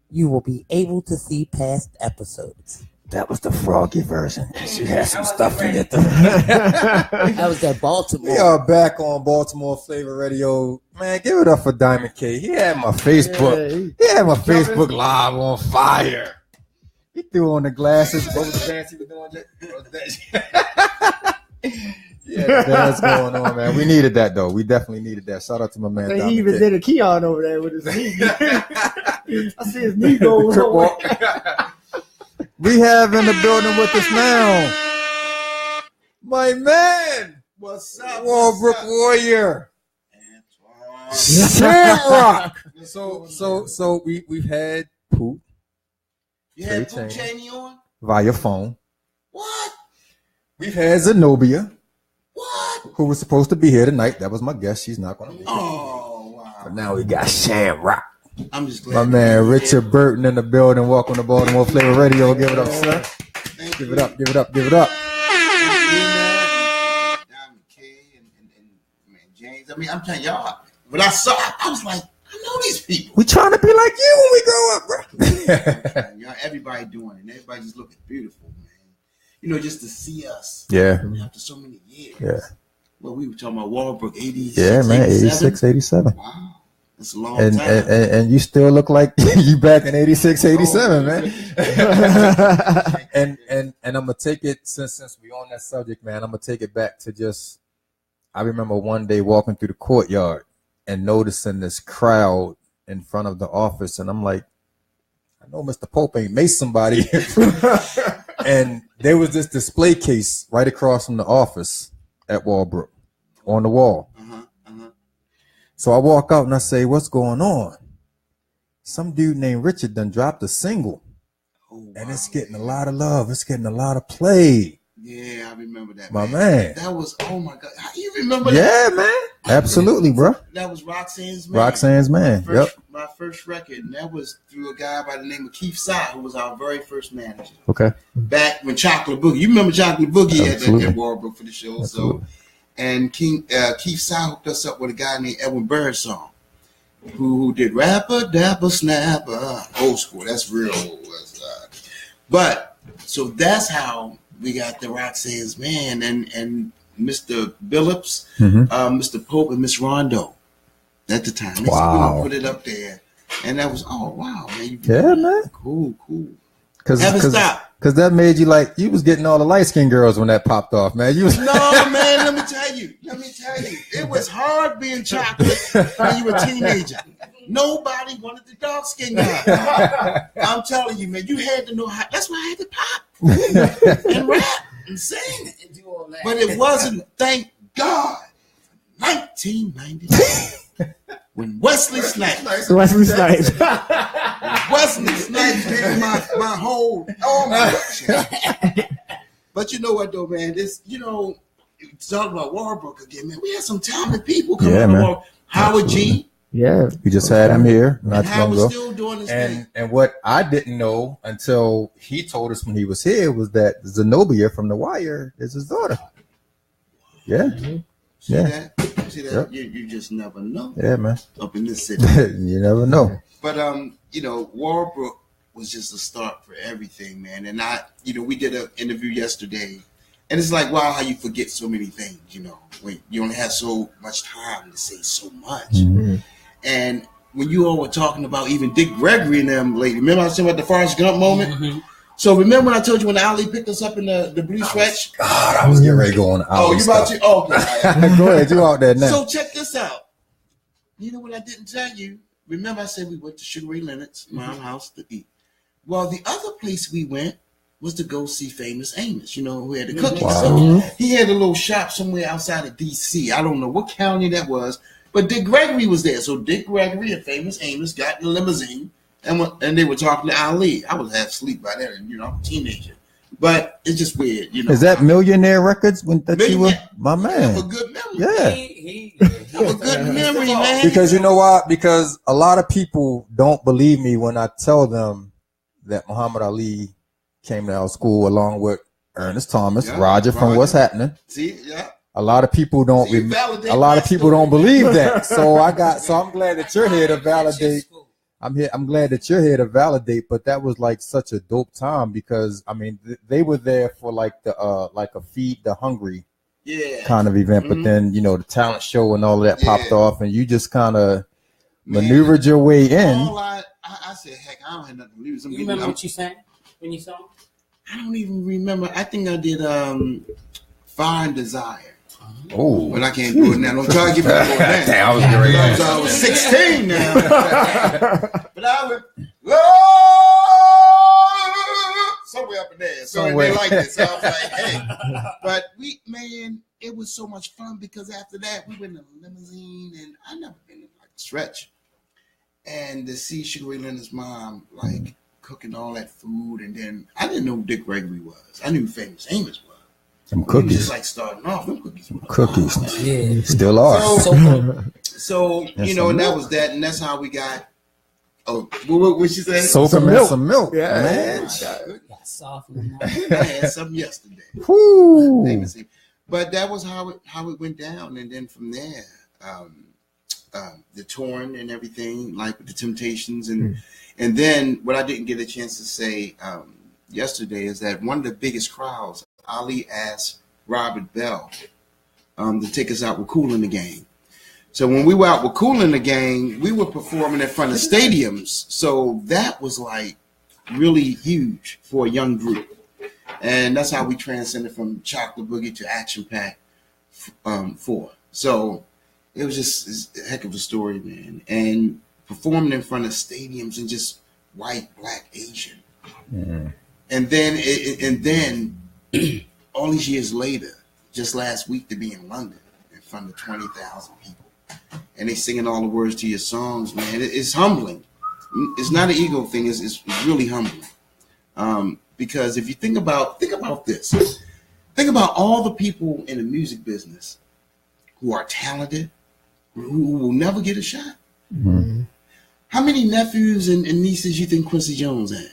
you will be able to see past episodes. That was the froggy version. She had some stuff in it. That was that Baltimore. We are back on Baltimore Flava Radio. Man, give it up for Diamond K. He had my Facebook. He had my Facebook Live on fire. He threw on the glasses. What was the dance he was doing? Yeah, that's going on, man. We needed that, though. We definitely needed that. Shout out to my man. He even did a Keon over there with his knee. I see his knee go over. We have in the building with us now my man. What's up? Walbrook Warrior. Shamrock. So we've had Poop. You had Poop Cheney on? Via phone. What? We've had Zenobia. What? Who was supposed to be here tonight. That was my guess. She's not going to be here. Oh, wow. But now we got Shamrock. I'm just glad. My man Richard Burton in the building. Welcome to Baltimore Flava Radio. Give it up, sir. Give it up. Give it up. Give it up. Diamond K and man James. I mean, I'm telling y'all. When I saw, I was like, I know these people. We trying to be like you when we grow up, bro. Y'all, everybody doing it. Everybody just looking beautiful, man. You know, just to see us. Yeah. After so many years. Yeah. Well, we were talking about Walbrook, 86, yeah, man, 86, 87. Wow. That's a long time. And you still look like you back in 86, 87, man. and I'm going to take it, since we on that subject, man, I'm going to take it back to just, I remember one day walking through the courtyard and noticing this crowd in front of the office. And I'm like, I know Mr. Pope ain't made somebody. And there was this display case right across from the office at Walbrook on the wall. So I walk out and I say, what's going on? Some dude named Richard done dropped a single. Oh, wow. And it's getting a lot of love. It's getting a lot of play. Yeah, I remember that. My man. That was, oh my God. How do you remember that? Yeah, man. Absolutely, bro. That was Roxanne's Man. Roxanne's Man. My first record. And that was through a guy by the name of Keith Sy, who was our very first manager. Okay. Back when Chocolate Boogie. You remember Chocolate Boogie at Walbrook for the show. Absolutely. So. And Keith Sy hooked us up with a guy named Edwin Birdsong, who did Rapper, Dapper, Snapper, old school. That's real old. But so that's how we got the Roxanne's Man and Mr. Billups, Mr. Pope, and Miss Rondo at the time. Wow. Put it up there, and that was wow, man. Man. Cool. Because that made you like, you was getting all the light-skinned girls when that popped off, man. No, man, let me tell you. It was hard being chocolate when you were a teenager. Nobody wanted the dark-skinned guy. I'm telling you, man, you had to know how. That's why I had to pop and rap and sing. And do all that. But it wasn't, thank God, 1999. When Wesley Snipes gave my whole But you know what though, man? This, talking about Walbrook again, man. We had some talented people coming on. Howard Absolutely. G. Yeah, we just had him here not too long ago. Still doing his thing. And what I didn't know until he told us when he was here was that Zenobia from The Wire is his daughter. Yeah. Mm-hmm. See that? Yep. You just never know. Yeah, man. Up in this city. You never know. But Walbrook was just a start for everything, man. And we did an interview yesterday, and it's like, wow, how you forget so many things, when you only have so much time to say so much. Mm-hmm. And when you all were talking about even Dick Gregory and them lately, remember I was talking about the Forrest Gump moment? Mm-hmm. So remember when I told you when Ali picked us up in the blue stretch? God, I was getting ready to go on the Ali you about to? Oh, okay. Go ahead, you out there now. So check this out. You know what I didn't tell you? Remember I said we went to Sugar Ray Leonard's mom's house to eat. Well, the other place we went was to go see Famous Amos, who had the cookies. Wow. So he had a little shop somewhere outside of D.C. I don't know what county that was, but Dick Gregory was there. So Dick Gregory and Famous Amos got in the limousine. And they were talking to Ali. I was half asleep by then, and I'm a teenager. But it's just weird, Is that Millionaire Records when that you were my man? Have a good memory. Yeah. Have a good memory, man. Because you know why? Because a lot of people don't believe me when I tell them that Muhammad Ali came to our school along with Ernest Thomas, Roger from What's Happening. See, yeah. A lot of people don't. A lot of people don't believe that. So I'm glad that you're here to validate. I'm here. I'm glad that you're here to validate, but that was like such a dope time because I mean they were there for like the like a feed the hungry kind of event, but then the talent show and all of that popped off, and you just kind of maneuvered your way in. I said, heck, I don't have nothing to lose. You remember what you sang when you sang? I don't even remember. I think I did Fire and Desire. Oh, but I can't do it now. Don't try to give me more than that. I was 16 now. But I went, somewhere up in there. So they like it. So I was like, hey. But it was so much fun because after that, we went in a limousine and I never been in like a stretch. And to see Sugar Ray Leonard's mom, like, cooking all that food. And then I didn't know who Dick Gregory was. I knew who Famous Amos was. Some cookies. Just like starting off, them cookies. Cookies. Yeah. Still are. So and that was that. And that's how we got, what she said? Soak them in some milk. Yeah. Man. Got soft. I had some yesterday. Woo. But that was how it went down. And then from there, the touring and everything, like with the Temptations. And then what I didn't get a chance to say yesterday is that one of the biggest crowds, Ali asked Robert Bell to take us out with Kool and the Gang. So when we were out with Kool and the Gang, we were performing in front of stadiums. So that was like really huge for a young group. And that's how we transcended from Chocolate Boogie to Action Pack 4. So it was just a heck of a story, man. And performing in front of stadiums and just white, black, Asian. Mm-hmm. And then all these years later, just last week to be in London in front of 20,000 people. And they singing all the words to your songs, man. It's humbling. It's not an ego thing. It's really humbling. Because if you think about this. Think about all the people in the music business who are talented, who will never get a shot. Mm-hmm. How many nephews and nieces you think Quincy Jones had?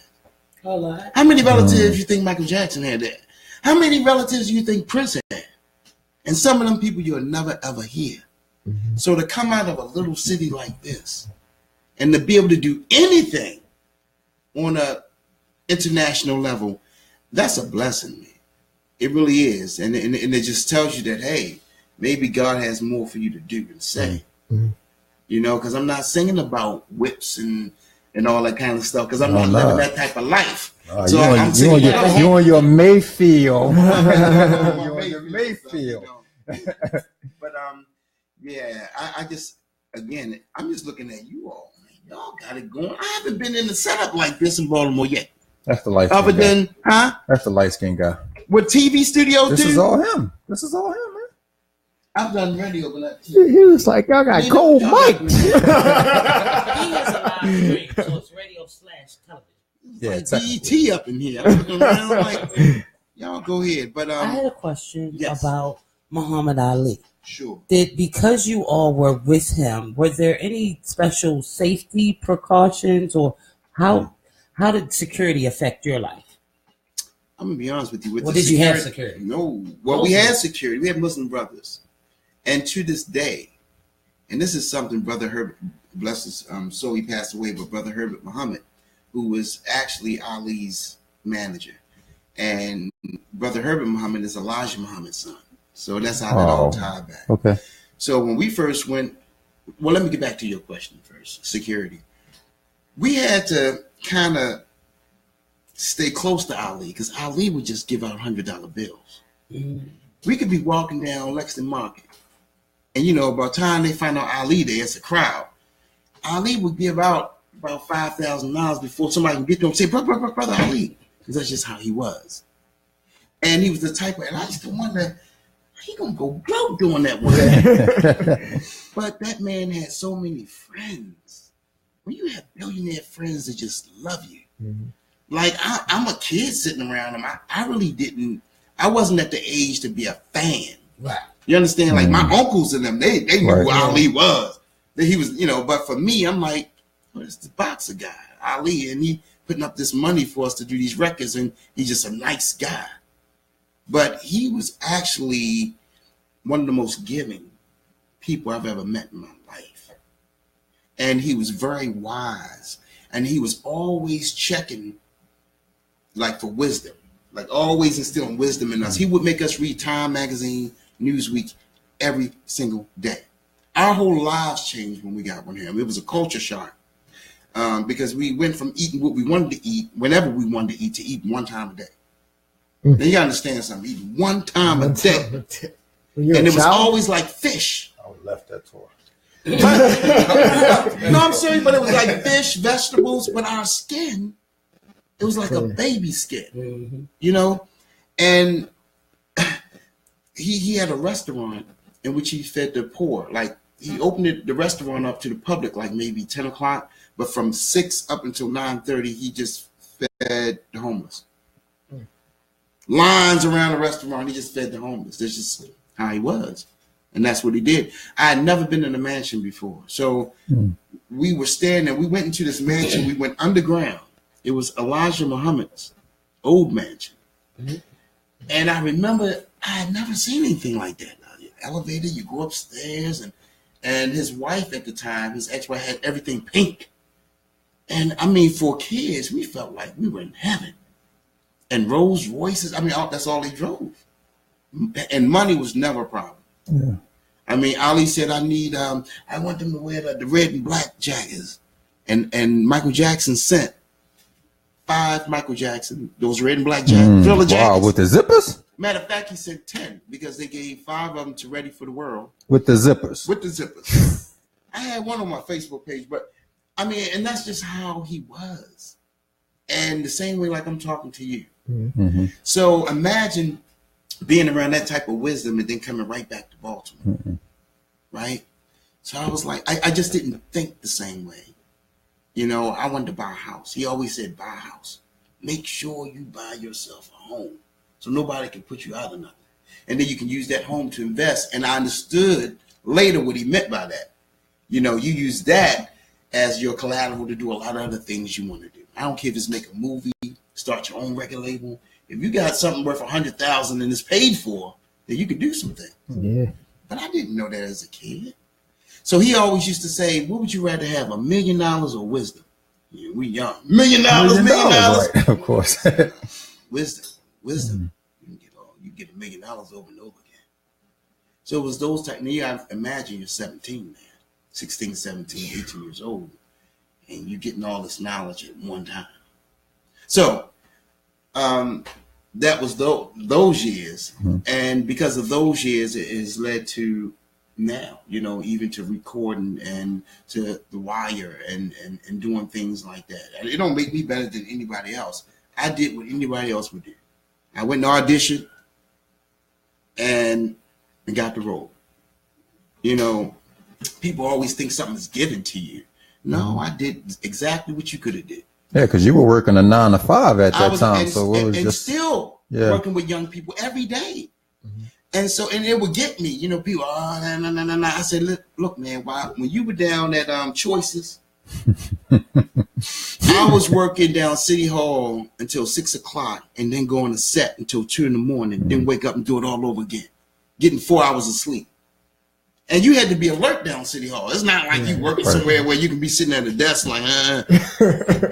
A lot. How many relatives you think Michael Jackson had that? How many relatives do you think Prince had? And some of them people you'll never, ever hear. Mm-hmm. So to come out of a little city like this and to be able to do anything on a international level, that's a blessing, man. It really is. And it just tells you that, hey, maybe God has more for you to do and say. Mm-hmm. Because I'm not singing about whips and all that kind of stuff because I'm not living that type of life. So you on your Mayfield. You're on your Mayfield. But I just, again, I'm just looking at you all, man. Y'all got it going. I haven't been in a setup like this in Baltimore yet. That's the light skin guy. That's the light skin guy. With TV studios, This is all him, man. I've done radio, but he was like, y'all got gold mics. He has a live stream, so it's radio/television. Yeah, like BET up in here. I'm looking around like, y'all go ahead. But I had a question about Muhammad Ali. Sure. Because you all were with him, were there any special safety precautions, or how did security affect your life? I'm gonna be honest with you. Did you have security? No. Well, we had security. We had Muslim brothers, and to this day, and this is something Brother Herbert, bless his soul, he passed away, but Brother Herbert Muhammad, who was actually Ali's manager, and Brother Herbert Muhammad is Elijah Muhammad's son. So that's how that all tied back. Okay. So when we first went, well, let me get back to your question first. Security. We had to kind of stay close to Ali because Ali would just give out $100 bills. Mm-hmm. We could be walking down Lexington Market, and by the time they find out Ali there, it's a crowd. Ali would give out about $5,000 before somebody can get to him and say, brother Ali, because that's just how he was. And he was the type of, and I used to wonder, he gonna go broke doing that one. But that man had so many friends. When you have billionaire friends that just love you, mm-hmm. Like I'm a kid sitting around him. I really didn't. I wasn't at the age to be a fan. Right. You understand? Like my uncles and them, they knew who Ali was. That he was, But for me, I'm like, it's the boxer guy, Ali, and he putting up this money for us to do these records, and he's just a nice guy. But he was actually one of the most giving people I've ever met in my life. and he was very wise, and he was always checking, like, for wisdom, like always instilling wisdom in us. He would make us read Time Magazine, Newsweek every single day. Our whole lives changed when we got with him. It was a culture shock, because we went from eating what we wanted to eat whenever we wanted to eat one time a day. Now you gotta understand something. Eating one time a day, and it was always like fish. I left that tour. No, I'm serious, but it was like fish, vegetables, but our skin, it was like a baby skin, you know. And he had a restaurant in which he fed the poor. Like, he opened the restaurant up to the public like maybe 10 o'clock, but from 6 up until 9:30, he just fed the homeless. Lines around the restaurant, he just fed the homeless. That's just how he was. And that's what he did. I had never been in a mansion before. So we were standing, we went into this mansion, we went underground. It was Elijah Muhammad's old mansion. And I remember I had never seen anything like that. Elevator, you go upstairs, and his wife at the time, his ex-wife, had everything pink. And I mean, for kids, we felt like we were in heaven. And Rolls Royces, I mean, that's all he drove. And money was never a problem. Yeah. I mean, Ali said, I want them to wear the red and black jackets. And Michael Jackson sent 5 Michael Jackson, those red and black jackets. Wow, with the zippers? Matter of fact, he said 10 because they gave 5 of them to Ready for the World. With the zippers? With the zippers. I had one on my Facebook page, but I mean, and that's just how he was. And the same way like I'm talking to you. Mm-hmm. So imagine being around that type of wisdom and then coming right back to Baltimore. Right? So I was like, I just didn't think the same way. You know, I wanted to buy a house. He always said, buy a house. Make sure you buy yourself a home so nobody can put you out of nothing. And then you can use that home to invest. And I understood later what he meant by that. You know, you use that as your collateral to do a lot of other things you want to do. I don't care if it's make a movie, start your own record label. If you got something worth $100,000 and it's paid for, then you could do something. Yeah. But I didn't know that as a kid. So he always used to say, what would you rather have, $1 million or wisdom? Yeah, we young. $1 million, $1 million. Right, of course. Wisdom. You get $1 million over and over again. So it was those type. Now you gotta imagine you're 17, man. 16, 17, 18 years old. And you're getting all this knowledge at one time. So that was those years. And because of those years, it has led to now, you know, even to recording and to The Wire and doing things like that. And it don't make me better than anybody else. I did what anybody else would do. I went to audition and got the role. You know, people always think something's given to you. No, I did exactly what you could have did. Yeah, because you were working a 9 to 5 at that time. So it was just still working with young people every day. And so, and it would get me, you know, people, no. I said, look, man, when you were down at Choices, I was working down City Hall until 6 o'clock and then going to set until 2 in the morning, then wake up and do it all over again, getting 4 hours of sleep. And you had to be alert down City Hall. It's not like you working somewhere where you can be sitting at a desk like,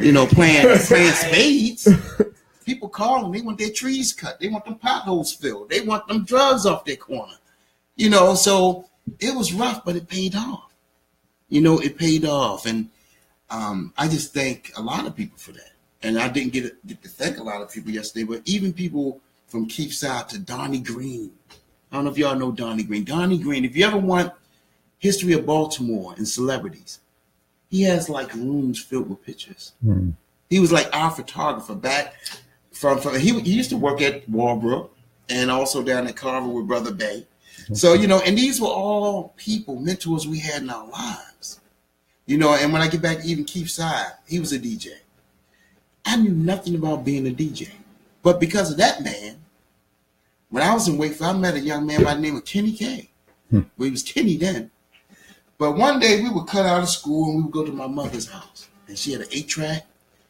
you know, playing spades. People calling, they want their trees cut. They want them potholes filled. They want them drugs off their corner. You know, so it was rough, but it paid off. You know, it paid off. And I just thank a lot of people for that. And I didn't get to thank a lot of people yesterday, but even people from Keithside to Donnie Green. I don't know if y'all know Donnie Green. Donnie Green, if you ever want history of Baltimore and celebrities, he has like rooms filled with pictures. He was like our photographer back from he used to work at Walbrook and also down at Carver with Brother Bay. So, you know, and these were all people, mentors we had in our lives. You know, and when I get back to even Keithside, he was a DJ. I knew nothing about being a DJ. But because of that man, when I was in Wakefield, I met a young man by the name of Kenny K. Well, he was Kenny then. But one day we would cut out of school and we would go to my mother's house. And she had an 8-track.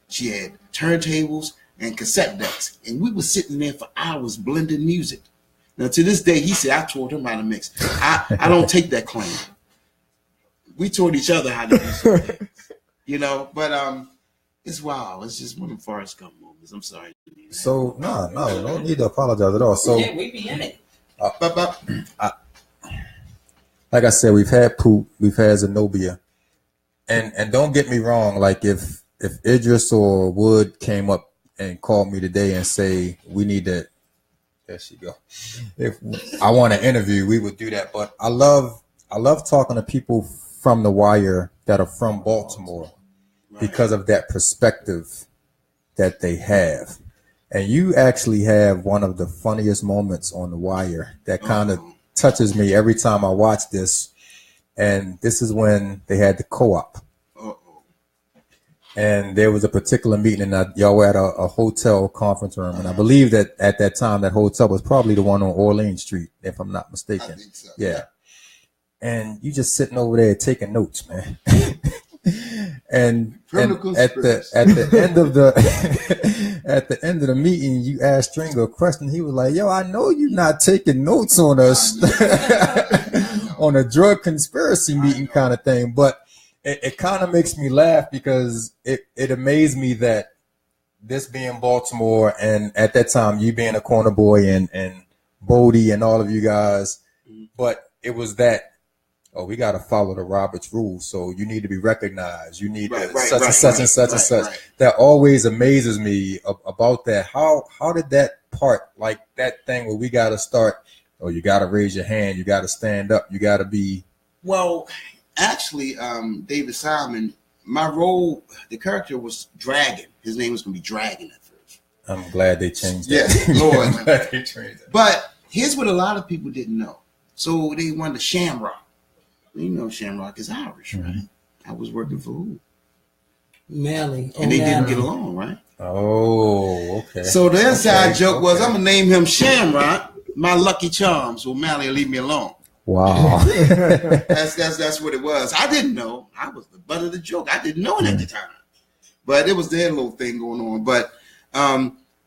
She had turntables and cassette decks. And we were sitting there for hours blending music. Now, to this day, he said, I taught him how to mix. I don't take that claim. we taught each other how to do something, you know. But it's wild. It's just one of the Forrest Gump moments. I'm sorry. So no need to apologize at all. So Yeah, we be in it. But like I said, we've had Poop, we've had Zenobia, and don't get me wrong. Like if Idris or Wood came up and called me today and say we need to, there she go. If I want to interview, we would do that. But I love talking to people from The Wire that are from Baltimore because of that perspective that they have. And you actually have one of the funniest moments on The Wire that kind of touches me every time I watch this. And this is when they had the co-op. And there was a particular meeting, and y'all were at a hotel conference room. And I believe that at that time, that hotel was probably the one on Orleans Street, if I'm not mistaken. I think so. Yeah. And you just sitting over there taking notes, man. and at the end of the at the end of the meeting, you asked Stringer a question. He was like, "Yo, I know you're not taking notes on us on a drug conspiracy meeting kind of thing." But it kind of makes me laugh because it amazed me that this being Baltimore, and at that time you being a corner boy and Bodie and all of you guys, but it was that. Oh, we got to follow the Roberts rules. So you need to be recognized. You need such. That always amazes me about that. How did that part, like that thing where we got to start, oh, you got to raise your hand. You got to stand up. You got to be. Well, actually, David Simon, my role, the character was Dragon. His name was going to be Dragon at first. I'm glad they changed that. Yes, Lord. I'm glad they changed that. But here's what a lot of people didn't know. So they wanted Shamrock. You know Shamrock is Irish, right? I was working for who? Melly. And they didn't get along, right? Oh, okay. So the inside joke was, I'm going to name him Shamrock, my lucky charms. Well, Mally will leave me alone. Wow. That's what it was. I didn't know. I was the butt of the joke. I didn't know it at the time. But it was their little thing going on. But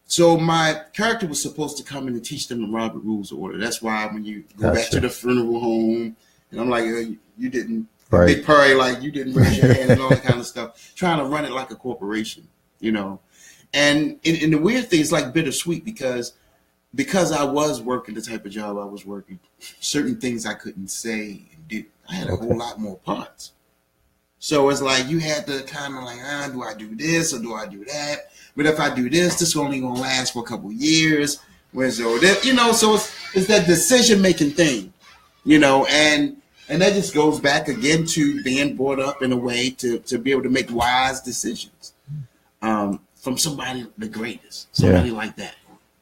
so my character was supposed to come in and teach them the Robert Rules of Order. That's why when you go back to the funeral home, and I'm like, you didn't, Big Perry, like you didn't raise your hand and all that kind of stuff, trying to run it like a corporation, you know. And the weird thing is like bittersweet because I was working the type of job I was working, certain things I couldn't say and do. I had a whole lot more parts. So it's like you had to kind of like, do I do this or do I do that? But if I do this is only going to last for a couple of years. Where's all that? You know, so it's that decision-making thing. You know, and that just goes back again to being brought up in a way to be able to make wise decisions from somebody the greatest, somebody like that,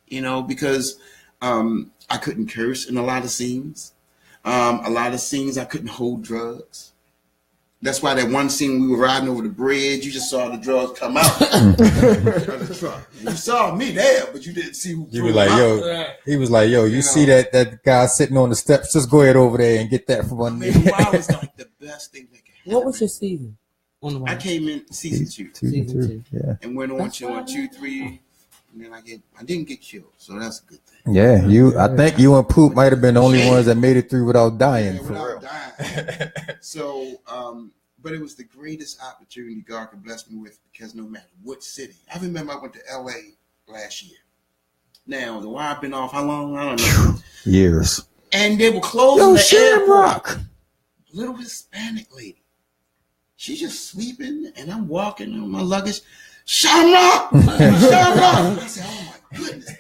you know, because I couldn't curse in a lot of scenes. I couldn't hold drugs. That's why that one scene we were riding over the bridge, you just saw the drugs come out of the truck. You saw me there, but you didn't see who. You were like, yo. He was like, yo. You see that guy sitting on the steps? Just go ahead over there and get that from underneath. Why was like the best thing that could happen. What was your season? I came in season two. Season 2, yeah, and went on to 1, 2, 3, and then I didn't get killed, so that's a good thing. Yeah, I think you and Poop might have been the only ones that made it through without dying. Dying. So, but it was the greatest opportunity God could bless me with because no matter what city, I remember I went to LA last year. Now, the wire I've been off how long? I don't know. Years. And they were closing the Shamrock. Little Hispanic lady. She's just sleeping, and I'm walking on my luggage. Shamrock! Shamrock! I said, oh my goodness.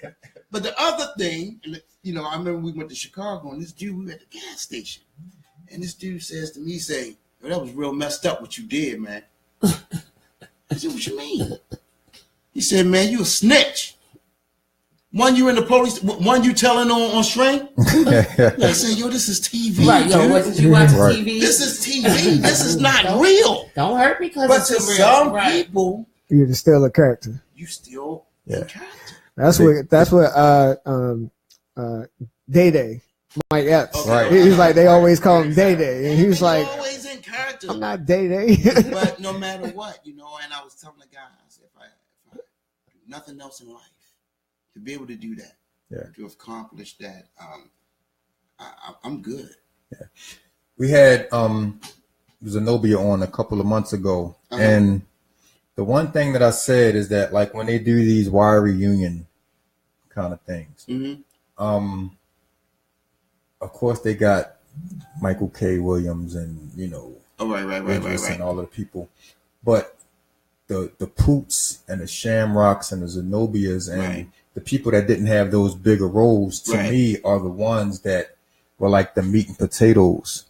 But the other thing, you know, I remember we went to Chicago, and this dude, we were at the gas station. And this dude says to me, say, "Yo, that was real messed up what you did, man." I said, "What you mean?" He said, "Man, you a snitch. One you in the police, one you telling on string." I said, "Yo, this is TV." Right, yo, wasn't you watching TV? This is TV. This is not real. Don't hurt me because but to some people, you're still a character. You still a character. That's what Day Day. Mike Epps. Okay, right. He was like, they always call him Day Day. And he was like, always in character. I'm not Day Day. But no matter what, you know, and I was telling the guy, I said, if I do nothing else in life, to be able to do that, to accomplish that, I'm good. Yeah. We had Zenobia on a couple of months ago, and the one thing that I said is that like when they do these wire reunion kind of things, of course they got Michael K. Williams and Idris and all of the people, but the Poots and the Shamrocks and the Zenobias and the people that didn't have those bigger roles to me are the ones that were like the meat and potatoes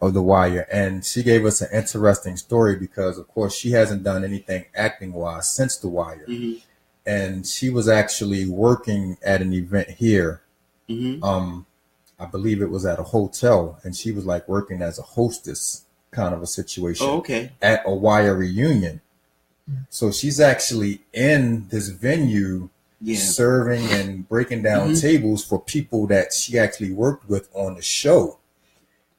of The Wire. And she gave us an interesting story because, of course, she hasn't done anything acting-wise since The Wire. And she was actually working at an event here. I believe it was at a hotel, and she was like working as a hostess kind of a situation at a Wire reunion. So she's actually in this venue serving and breaking down tables for people that she actually worked with on the show.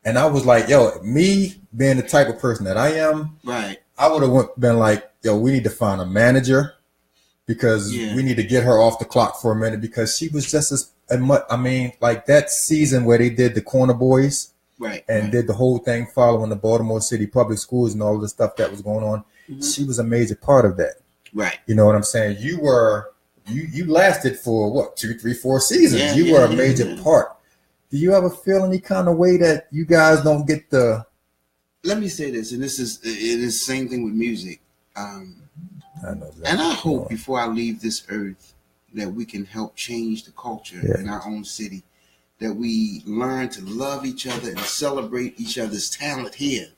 And I was like, yo, me being the type of person that I am, I would have been like, yo, we need to find a manager because we need to get her off the clock for a minute because she was just as much, I mean, like that season where they did the Corner Boys and did the whole thing following the Baltimore City public schools and all of the stuff that was going on. She was a major part of that. You know what I'm saying? You lasted for what, 2, 3, 4 seasons. You were a major part. Do you ever feel any kind of way that you guys don't get the? Let me say this, and it is the same thing with music. I know exactly and I hope before I leave this earth that we can help change the culture in our own city, that we learn to love each other and celebrate each other's talent here.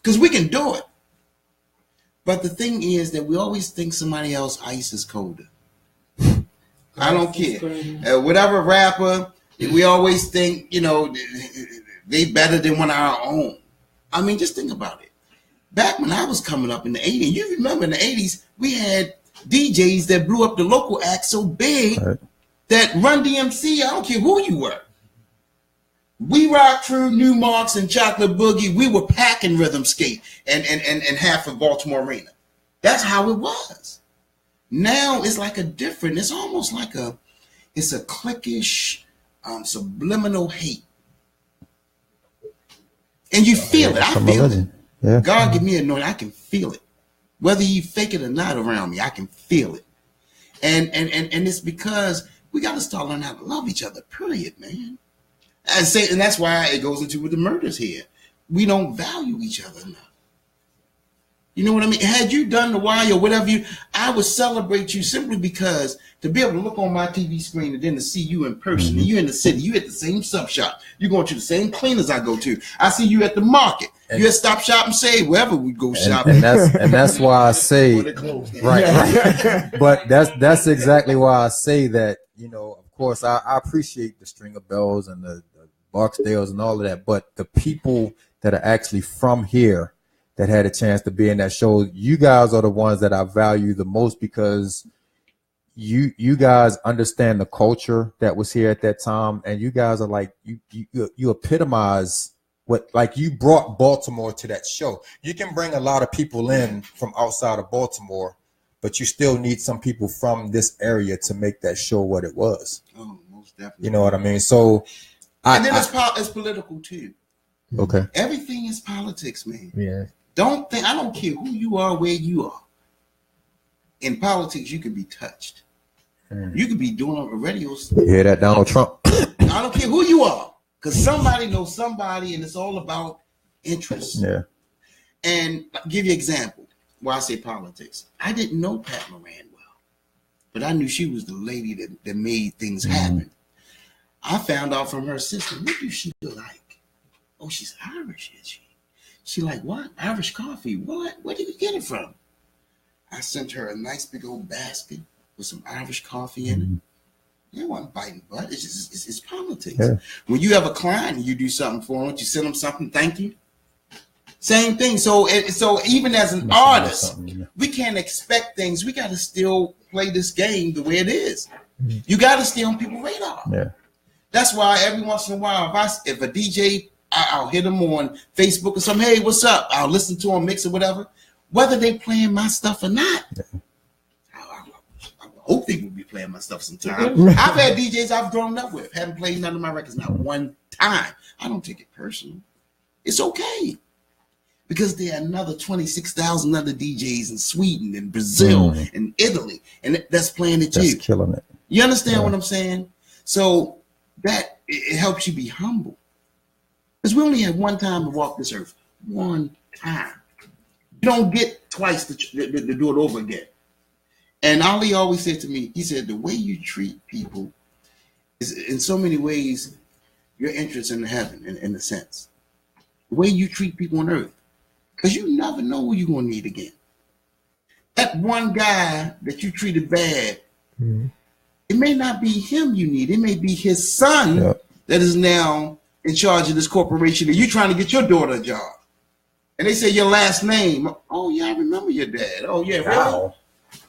Because we can do it. But the thing is that we always think somebody else's ice is colder. I don't care. Whatever rapper, we always think, they better than one of our own. I mean, just think about it. Back when I was coming up in the 80s, you remember in the 80s, we had DJs that blew up the local act so big that Run DMC, I don't care who you were. We Rock True, New Marks, and Chocolate Boogie, we were packing Rhythm Skate and half of Baltimore Arena. That's how it was. Now it's like it's almost like it's a cliquish, subliminal hate. And you feel it. I feel it. Yeah. God give me anointing. I can feel it. Whether you fake it or not around me, I can feel it. And it's because we got to start learning how to love each other, period, man. And that's why it goes into with the murders here. We don't value each other enough. You know what I mean? Had you done The Wire or whatever I would celebrate you simply because to be able to look on my TV screen and then to see you in person, and you in the city, you at the same sub shop, you going to the same cleaners I go to. I see you at the market. You at Stop Shop and Save, wherever we go shopping. And that's why I say right. But that's exactly why I say that, of course I appreciate the String of Bells and the Barksdales and all of that, but the people that are actually from here that had a chance to be in that show, you guys are the ones that I value the most because you guys understand the culture that was here at that time, and you guys are like you epitomize what, like, you brought Baltimore to that show. You can bring a lot of people in from outside of Baltimore, but you still need some people from this area to make that show what it was. Oh, most definitely. You know what I mean? So, and then it's political too. Okay. Everything is politics, man. Yeah. I don't care who you are, where you are. In politics, you can be touched. You could be doing a radio. You hear that, Donald Trump? I don't care who you are, because somebody knows somebody, and it's all about interest. Yeah. And I'll give you an example why I say politics. I didn't know Pat Moran well, but I knew she was the lady that made things happen. I found out from her sister, what does she like? Oh, she's Irish, is she? She like, what? Irish coffee? What? Where did you get it from? I sent her a nice big old basket with some Irish coffee in it. They wasn't biting butt. It's just it's politics. Yeah. When you have a client and you do something for them, you send them something, thank you. Same thing. So even as an artist, we can't expect things. We got to still play this game the way it is. You got to stay on people's radar. Yeah. That's why every once in a while, if a DJ, I'll hit them on Facebook or something. Hey, what's up? I'll listen to them, mix it, whatever. Whether they playing my stuff or not. Yeah. I hope they will be playing my stuff sometime. I've had DJs I've grown up with, haven't played none of my records, not one time. I don't take it personal. It's okay. Because there are another 26,000 other DJs in Sweden and Brazil and Italy, and that's playing at you. That's killing it. You understand what I'm saying? So that it helps you be humble. Because we only have one time to walk this earth. One time. You don't get twice to do it over again. And Ali always said to me, he said, the way you treat people is in so many ways your entrance into heaven, in a sense. The way you treat people on earth. Because you never know who you're going to meet again. That one guy that you treated bad, it may not be him you need. It may be his son that is now in charge of this corporation, and you're trying to get your daughter a job. And they say your last name. Oh, yeah, I remember your dad. Oh, yeah, wow.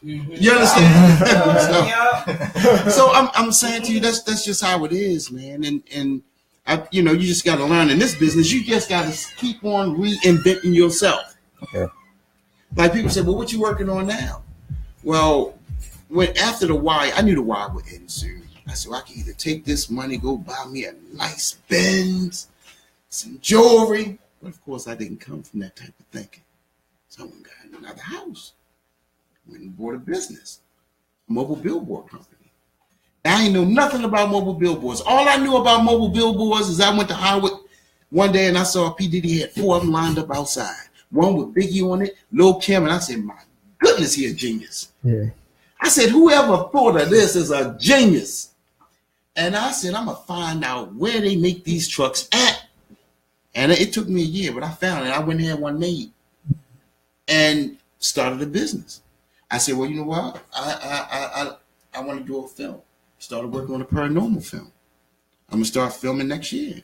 Really? You understand? So I'm saying to you, that's just how it is, man. And you just got to learn in this business. You just got to keep on reinventing yourself. Okay. Like people say, well, what you working on now? Well, after the why, I knew the why would end soon. I said, well, I can either take this money, go buy me a nice Benz, some jewelry. But of course, I didn't come from that type of thinking. So I went and got another house. Went and bought a business, a mobile billboard company. I ain't know nothing about mobile billboards. All I knew about mobile billboards is I went to Howard one day and I saw P. Diddy had 4 of them lined up outside. One with Biggie on it, Lil Kim, and I said, my goodness, he a genius. Yeah. I said, whoever thought of this is a genius. And I said, I'm going to find out where they make these trucks at. And it took me a year, but I found it. I went and had one made and started a business. I said, well, you know what? I want to do a film. Started working on a paranormal film. I'm going to start filming next year.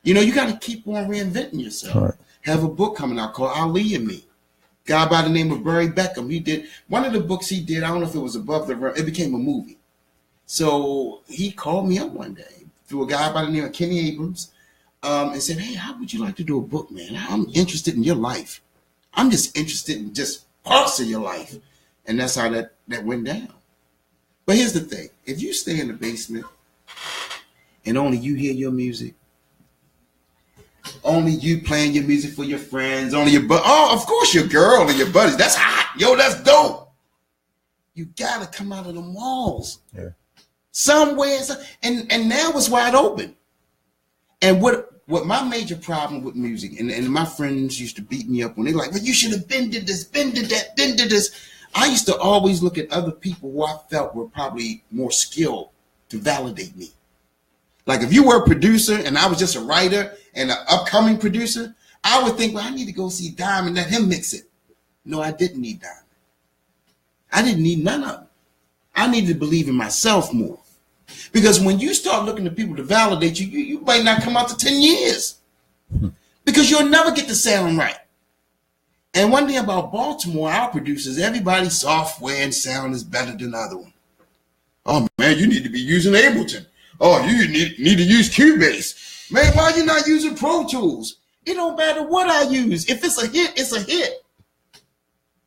You know, you got to keep on reinventing yourself. Right. Have a book coming out called Ali and Me. Guy by the name of Barry Beckham. He did one of the books he did. I don't know if it was Above the Rim. It became a movie. So he called me up one day through a guy by the name of Kenny Abrams and said, hey, how would you like to do a book, man? I'm interested in your life. I'm just interested in just parts of your life. And that's how that went down. But here's the thing. If you stay in the basement and only you hear your music, only you playing your music for your friends, only your of course your girl and your buddies. That's hot. Yo, that's dope. You gotta come out of the walls. Yeah. Somewhere, and now it's wide open. And what my major problem with music, and my friends used to beat me up when they're like, well, you should have been did this, been did that, been did this. I used to always look at other people who I felt were probably more skilled to validate me. Like if you were a producer and I was just a writer and an upcoming producer, I would think, well, I need to go see Diamond, let him mix it. No, I didn't need Diamond. I didn't need none of them. I needed to believe in myself more. Because when you start looking to people to validate you, you might not come out to 10 years. Because you'll never get the sound right. And one thing about Baltimore, our producers, everybody's software and sound is better than the other one. Oh, man, you need to be using Ableton. Oh, you need to use Cubase. Man, why are you not using Pro Tools? It don't matter what I use. If it's a hit, it's a hit.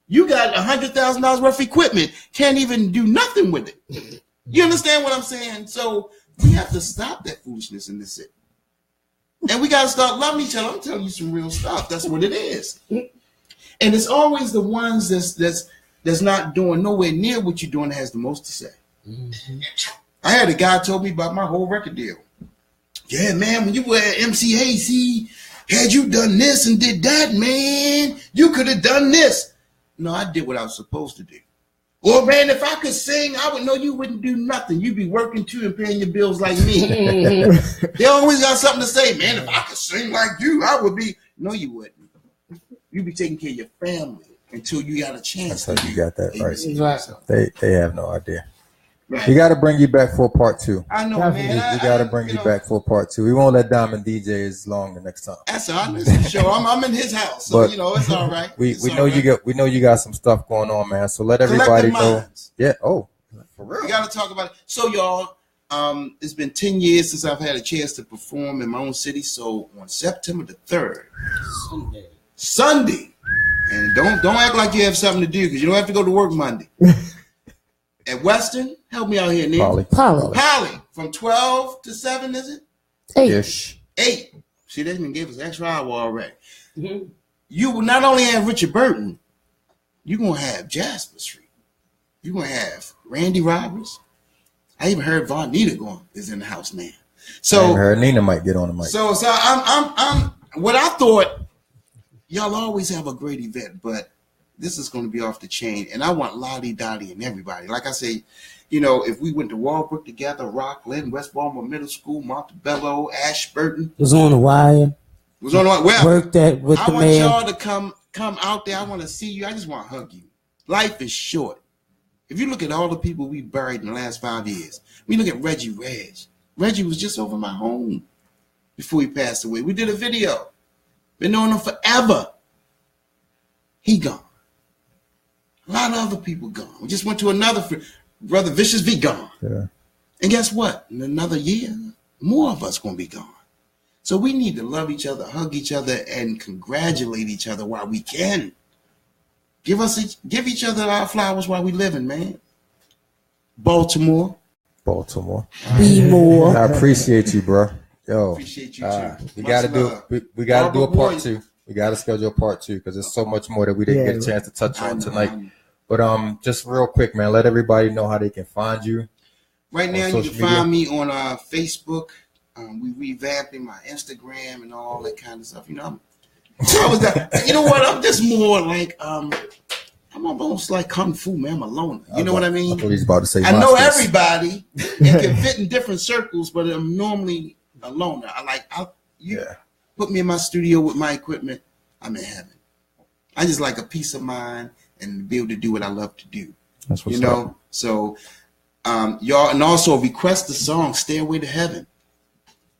You got $100,000 worth of equipment. Can't even do nothing with it. You understand what I'm saying? So we have to stop that foolishness in this city. And we got to start loving each other. I'm telling you some real stuff. That's what it is. And it's always the ones that's not doing nowhere near what you're doing that has the most to say. Mm-hmm. I had a guy told me about my whole record deal. Yeah, man, when you were at MCAC, had you done this and did that, man, you could have done this. No, I did what I was supposed to do. Well, man, if I could sing, I would know you wouldn't do nothing. You'd be working too and paying your bills like me. They always got something to say, man. If I could sing like you, I would be. No, you wouldn't. You'd be taking care of your family until you got a chance. That's how you got that right. They have no idea. Right. We got to bring you back for part 2. I know, man. We got to bring you back for part 2. We won't let Diamond DJ as long the next time. That's all right. Sure, I'm in his house, so but it's all right. We know you got some stuff going on, man. So let everybody know. Yeah. Oh, for real. We got to talk about it. So y'all, it's been 10 years since I've had a chance to perform in my own city. So on September the 3rd, Sunday, and don't act like you have something to do because you don't have to go to work Monday. At Western, help me out here, Neil. Polly. From 12 to 7, is it? 8. 8. See, they even gave us extra hour already. Mm-hmm. You will not only have Richard Burton, you're going to have Jasper Street. You're going to have Randy Roberts. I even heard Vonita is in the house now. So I even heard Nina might get on the mic. So I'm what I thought, y'all always have a great event, but this is going to be off the chain. And I want Lottie Dottie and everybody. Like I say, you know, if we went to Walbrook together, Rockland, West Baltimore Middle School, Montebello, Ashburton. Was on the wire. Was on the wire. Well, worked that with I the want man. y'all to come out there. I want to see you. I just want to hug you. Life is short. If you look at all the people we buried in the last 5 years, we look at Reggie Reg. Reggie was just over my home before he passed away. We did a video. Been knowing him forever. He gone. A lot of other people gone. We just went to another Brother Vicious V gone. Yeah. And guess what? In another year, more of us going to be gone. So we need to love each other, hug each other, and congratulate each other while we can. Give each other our flowers while we living, man. Baltimore. Be more. I appreciate you, bro. Yo, Appreciate you too. we got to we got to do a Barbara part Boyd. 2. We got to schedule a part 2 because there's so much more that we didn't get a chance to touch on tonight. But just real quick, man, let everybody know how they can find you. Right now, you social can find me on Facebook. We revamping my Instagram and all that kind of stuff. You know, you know what? I'm just more like I'm almost like Kung Fu, man. I'm a loner. You know what I mean? I thought he was about to say I know Moscas. everybody and can fit in different circles, but I'm normally a loner. Put me in my studio with my equipment, I'm in heaven. I just like a peace of mind and be able to do what I love to do. That's what's you know, up. so y'all, and also request the song "Stairway to Heaven"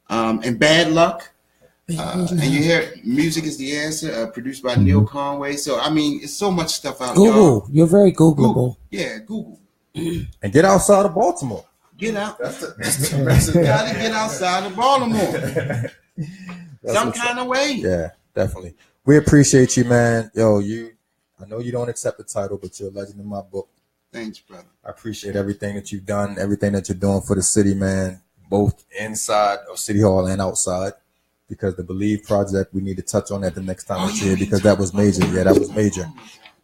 and "Bad Luck." And you hear "Music Is the Answer," produced by Neil Conway. So I mean, it's so much stuff out there. Google. You're very Googleable. Yeah, Google. And get outside of Baltimore. Get out. That's the message. Gotta get outside of Baltimore. Some kind of way. Yeah, definitely. We appreciate you, man. Yo, I know you don't accept the title, but you're a legend in my book. Thanks, brother. I appreciate everything that you've done, everything that you're doing for the city, man, both inside of City Hall and outside. Because the Believe project, we need to touch on that the next time it's here because that was major. Yeah, that was major.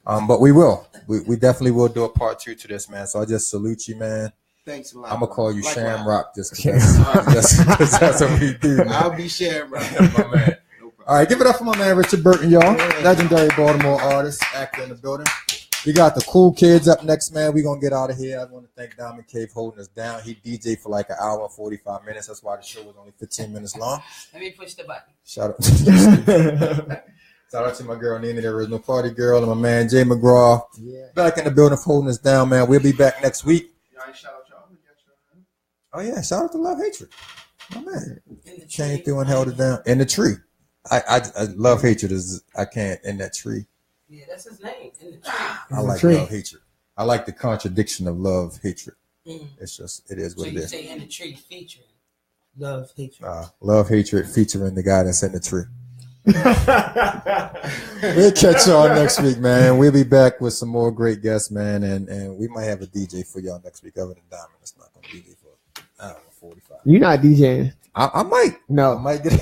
But we will. We definitely will do a part 2 to this, man. So I just salute you, man. Thanks a lot. I'm going to call you Likewise. Shamrock just because that's what we do, man. I'll be Shamrock. My man. All right, give it up for my man Richard Burton, y'all. Legendary Baltimore artist, actor in the building. We got the cool kids up next, man. We're going to get out of here. I want to thank Diamond Cave holding us down. He DJ'd for like an hour and 45 minutes. That's why the show was only 15 minutes long. Let me push the button. Shout out to my girl Nina, the original party girl, and my man Jay McGraw. Yeah. Back in the building for holding us down, man. We'll be back next week. Oh, yeah. Shout out to Love Hatred. My man. Came through and held it down. In the tree. I Love Hatred is, I can't, in that tree. Yeah, that's his name. In the tree. I like tree. Love Hatred. I like the contradiction of Love Hatred. Mm. It's just, it is So what it you is. say in the tree featuring Love Hatred. Love Hatred featuring the guy that's in the tree. We'll catch y'all next week, man. We'll be back with some more great guests, man, and we might have a DJ for y'all next week other than Diamond. It's not going to DJ for, I don't know, 45. You're not DJing. I might. No. I might get